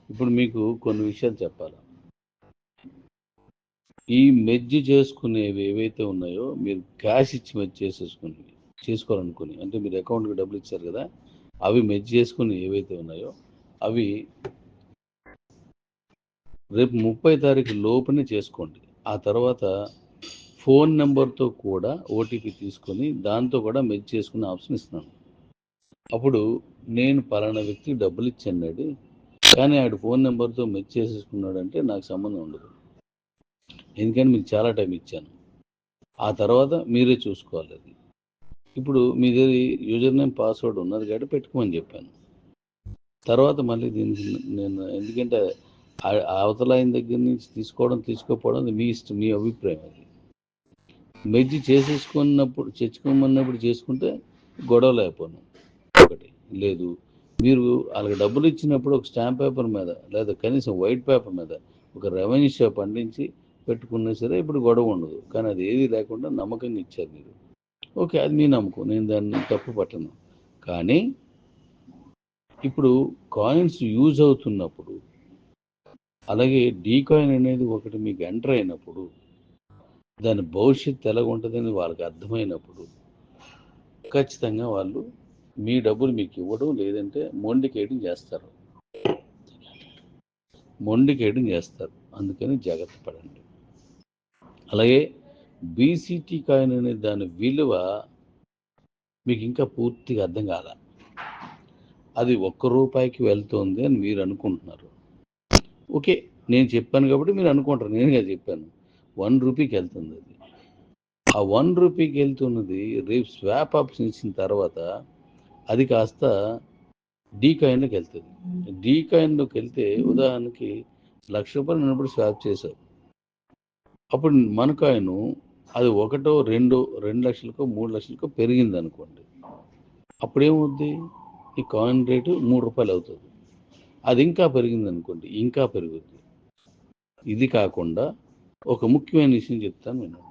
ఇప్పుడు మీకు కొన్ని విషయాలు చెప్పాలి. ఈ మెర్జ్ చేసుకునేవి ఏవైతే ఉన్నాయో మీరు క్యాష్ ఇచ్చి మెర్జ్ చేసుకోవాలనుకుని, అంటే మీరు అకౌంట్కి డబ్బులు ఇచ్చారు కదా, అవి మెర్జ్ చేసుకుని ఏవైతే ఉన్నాయో అవి రేపు 30 తారీఖు లోపునే చేసుకోండి. ఆ తర్వాత ఫోన్ నెంబర్తో కూడా ఓటీపీ తీసుకొని దాంతో కూడా మెర్జ్ చేసుకునే ఆప్షన్ ఇస్తున్నాను. అప్పుడు నేను పలానా వ్యక్తికి డబ్బులు ఇచ్చాను, కానీ ఆడు ఫోన్ నెంబర్తో మెర్జ్ చేసేసుకున్నాడు అంటే నాకు సంబంధం ఉండదు. ఎందుకంటే మీకు చాలా టైం ఇచ్చాను. ఆ తర్వాత మీరే చూసుకోవాలి అది. ఇప్పుడు మీ దగ్గర యూజర్ నేమ్ పాస్వర్డ్ ఉన్నది కాబట్టి పెట్టుకోమని చెప్పాను. తర్వాత మళ్ళీ దీనికి నేను ఎందుకంటే అవతల ఆయన దగ్గర నుంచి తీసుకోకపోవడం మీ ఇష్టం, మీ అభిప్రాయం. అది మెర్జ్ తెచ్చుకోమన్నప్పుడు చేసుకుంటే గొడవలు అయిపోను. ఒకటి లేదు, మీరు వాళ్ళకి డబ్బులు ఇచ్చినప్పుడు ఒక స్టాంప్ పేపర్ మీద లేదా కనీసం వైట్ పేపర్ మీద ఒక రెవెన్యూ షాప్ అందించి పెట్టుకున్నా సరే ఇప్పుడు గొడవ ఉండదు. కానీ అది ఏది లేకుండా నమ్మకంగా ఇచ్చారు మీరు. ఓకే, అది మీ నమ్మకం, నేను దాన్ని తప్పు పట్టను. కానీ ఇప్పుడు కాయిన్స్ యూజ్ అవుతున్నప్పుడు, అలాగే డీ కాయిన్ అనేది ఒకటి మీకు ఎంటర్ అయినప్పుడు, దాని భవిష్యత్తు ఎలాగ ఉంటుందని వాళ్ళకి అర్థమైనప్పుడు ఖచ్చితంగా వాళ్ళు మీ డబ్బులు మీకు ఇవ్వడం, లేదంటే మొండికేయడం చేస్తారు. అందుకని జాగ్రత్త పడండి. అలాగే బీసీటీ కాయిన్ అనే దాని విలువ మీకు ఇంకా పూర్తిగా అర్థం కాల. అది ₹1 వెళ్తుంది అని మీరు అనుకుంటున్నారు. ఓకే, నేను చెప్పాను కాబట్టి మీరు అనుకుంటారు, నేనుగా చెప్పాను. ₹1 వెళ్తుంది అది. ఆ ₹1 వెళ్తున్నది రేపు స్వాప్ ఆప్షన్ ఇచ్చిన తర్వాత అది కాస్త డీ కాయిన్లోకి వెళ్తుంది. డీ కాయిన్లోకి వెళ్తే ఉదాహరణకి ₹1,00,000 నిన్నప్పుడు స్వాప్ చేశావు. అప్పుడు మన కాయిన్ అది 1, 2 లక్షలకో 3 లక్షలకో పెరిగింది అనుకోండి. అప్పుడేమవుద్ది, ఈ కాయిన్ రేటు ₹3 అవుతుంది. అది ఇంకా పెరిగింది అనుకోండి, ఇంకా పెరుగుద్ది. ఇది కాకుండా ఒక ముఖ్యమైన విషయం చెప్తాను వినండి.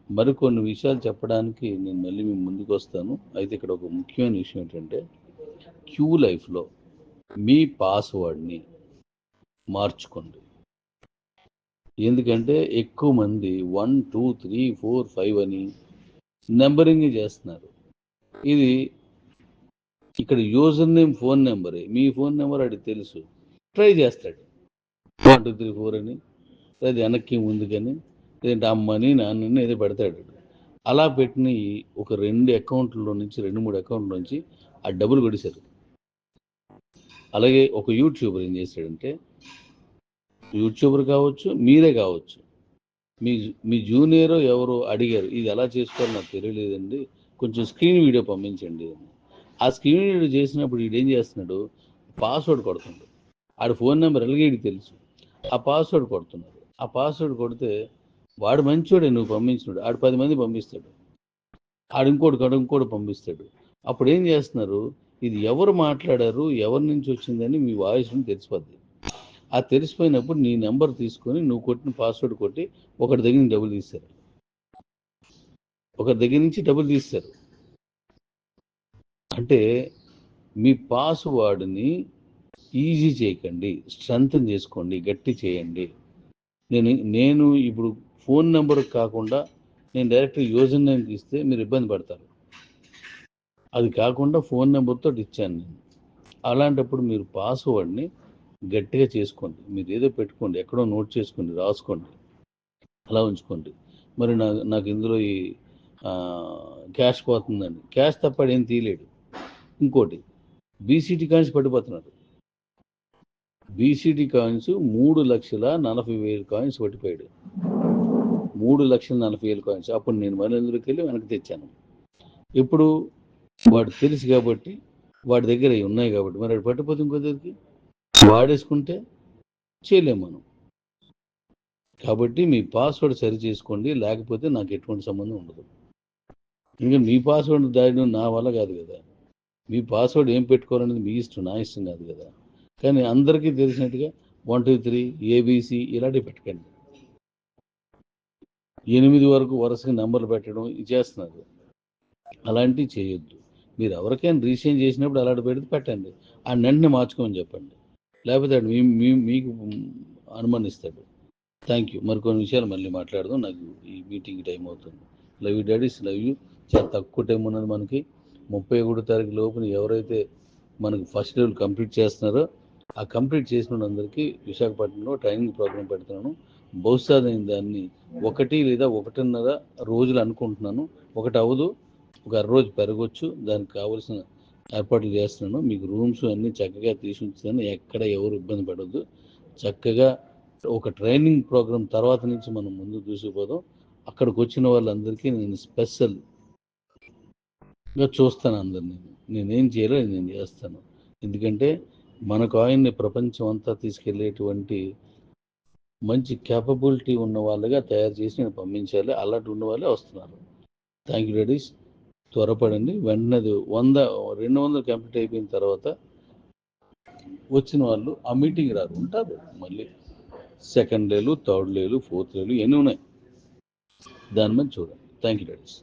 మరికొన్ని విషయాలు చెప్పడానికి నేను మళ్ళీ మీ ముందుకు వస్తాను. అయితే ఇక్కడ ఒక ముఖ్యమైన విషయం ఏంటంటే, క్యూ లైఫ్లో మీ పాస్వర్డ్ని మార్చుకోండి. ఎందుకంటే ఎక్కువ మంది 1 2 3 4 5 అని నెంబరింగ్ చేస్తున్నారు. ఇది ఇక్కడ యూజర్ నేమ్ ఫోన్ నెంబరే, మీ ఫోన్ నెంబర్ అడిగి తెలుసు, ట్రై చేస్తాడు 1 2 3 4 అని, లేదా వెనక్కి ముందుకని, లేదంటే అమ్మని నాన్నని ఏదో పెడతాడు. అలా పెట్టిన ఒక 2 అకౌంట్ల నుంచి 2-3 అకౌంట్ల నుంచి ఆ డబ్బులు కొడిశారు. అలాగే ఒక యూట్యూబర్ ఏం చేశాడంటే, యూట్యూబర్ కావచ్చు, మీరే కావచ్చు, మీ జూనియర్ ఎవరో అడిగారు, ఇది ఎలా చేసుకోవాలో నాకు తెలియలేదండి, కొంచెం స్క్రీన్ వీడియో పంపించండి. ఆ స్క్రీన్ వీడియో చేసినప్పుడు వీడు ఏం చేస్తున్నాడు, పాస్వర్డ్ కొడుతున్నాడు. ఆడు ఫోన్ నెంబర్ ఎలాగే తెలుసు, ఆ పాస్వర్డ్ కొడుతున్నాడు. ఆ పాస్వర్డ్ కొడితే వాడు మంచోడే, నువ్వు పంపించినాడు, ఆడు 10 మంది పంపిస్తాడు, ఆడు ఇంకోటి పంపిస్తాడు. అప్పుడు ఏం చేస్తున్నారు, ఇది ఎవరు మాట్లాడారు, ఎవరి నుంచి వచ్చిందని మీ వాయిస్ని తెలిసిపోద్ది. ఆ తెలిసిపోయినప్పుడు నీ నెంబర్ తీసుకొని నువ్వు కొట్టిన పాస్వర్డ్ కొట్టి ఒకరి దగ్గర నుంచి డబ్బులు తీస్తారు. అంటే మీ పాస్వర్డ్ని ఈజీ చేయకండి, స్ట్రెంగ్తన్ చేసుకోండి, గట్టి చేయండి. నేను ఇప్పుడు ఫోన్ నెంబర్ కాకుండా నేను డైరెక్ట్ యూజర్ నేమ్కి ఇస్తే మీరు ఇబ్బంది పడతారు. అది కాకుండా ఫోన్ నెంబర్తో ఇచ్చాను నేను. అలాంటప్పుడు మీరు పాస్వర్డ్ని గట్టిగా చేసుకోండి. మీరు ఏదో పెట్టుకోండి, ఎక్కడో నోట్ చేసుకోండి, రాసుకోండి, అలా ఉంచుకోండి. మరి నాకు ఇందులో ఈ క్యాష్ పోతుందండి, క్యాష్ తప్ప ఏం తీయలేడు. ఇంకోటి, బీసీటీ కాయిన్స్ పడిపోతున్నాడు. బీసీటీ కాయిన్స్ 3,40,000 కాయిన్స్ పట్టిపోయాడు. 3,40,000 కాయిన్స్. అప్పుడు నేను మనందరికి వెళ్ళి వెనక్కి తెచ్చాను. ఇప్పుడు వాడు తెలుసు కాబట్టి, వాడి దగ్గర ఉన్నాయి కాబట్టి, మరి వాడు పట్టిపోతే ఇంకో దగ్గరికి వాడేసుకుంటే చేయలేము మనం. కాబట్టి మీ పాస్వర్డ్ సరి చేసుకోండి, లేకపోతే నాకు ఎటువంటి సంబంధం ఉండదు. ఇంకా మీ పాస్వర్డ్ దాయడం నా వల్ల కాదు కదా. మీ పాస్వర్డ్ ఏం పెట్టుకోవాలనేది మీ ఇష్టం, నా ఇష్టం కాదు కదా. కానీ అందరికీ తెలిసినట్టుగా 1 2 3 ABC ఇలాంటివి పెట్టకండి. 8 వరకు వరుసగా నెంబర్లు పెట్టడం చేస్తున్నారు. అలాంటివి చేయొద్దు. మీరు ఎవరికైనా రీచేంజ్ చేసినప్పుడు అలాంటి పెడితే పెట్టండి, ఆ వెంటనే మార్చుకోమని చెప్పండి. లేకపోతే వాడు మీకు అనుమానిస్తాడు. Thank you. మరికొన్ని విషయాలు మళ్ళీ మాట్లాడదాం. నాకు ఈ మీటింగ్ టైం అవుతుంది. Love you daddy's, love you. చాలా తక్కువ టైం ఉన్నది మనకి. 31 తారీఖు లోపున ఎవరైతే మనకు ఫస్ట్ లెవెల్ కంప్లీట్ చేస్తున్నారో ఆ కంప్లీట్ చేసిన వాళ్ళందరికీ విశాఖపట్నంలో ట్రైనింగ్ ప్రోగ్రామ్ పెడుతున్నాను. బహుశా నేను దాన్ని 1 లేదా 1.5 రోజులు అనుకుంటున్నాను. ఒకటి అవ్వదు, ఒక రోజు పెరగొచ్చు. దానికి కావాల్సిన ఏర్పాట్లు చేస్తున్నాను. మీకు రూమ్స్ అన్నీ చక్కగా తీసి ఉంచుతాను. ఎక్కడ ఎవరు ఇబ్బంది పడద్దు. చక్కగా ఒక ట్రైనింగ్ ప్రోగ్రామ్ తర్వాత నుంచి మనం ముందు దూసుకుపోదాం. అక్కడికి వచ్చిన వాళ్ళందరికీ నేను స్పెషల్గా చూస్తాను అందరినీ. నేనేం చేయాలో నేను చేస్తాను. ఎందుకంటే మన కాయిన్ని ప్రపంచం అంతా తీసుకెళ్లేటువంటి మంచి క్యాపబిలిటీ ఉన్న వాళ్ళగా తయారు చేసి నేను పంపించాలి. అలాంటి ఉన్న వాళ్ళే వస్తున్నారు. Thank you ladies. త్వరపడండి. వెంటనే 200 కంప్లీట్ అయిపోయిన తర్వాత వచ్చిన వాళ్ళు ఆ మీటింగ్ రారు, ఉంటారు. మళ్ళీ సెకండ్ లేలు, థర్డ్ లేలు, ఫోర్త్ లేలు ఎన్ని ఉన్నాయి దాని మీద చూడండి. Thank you ladies.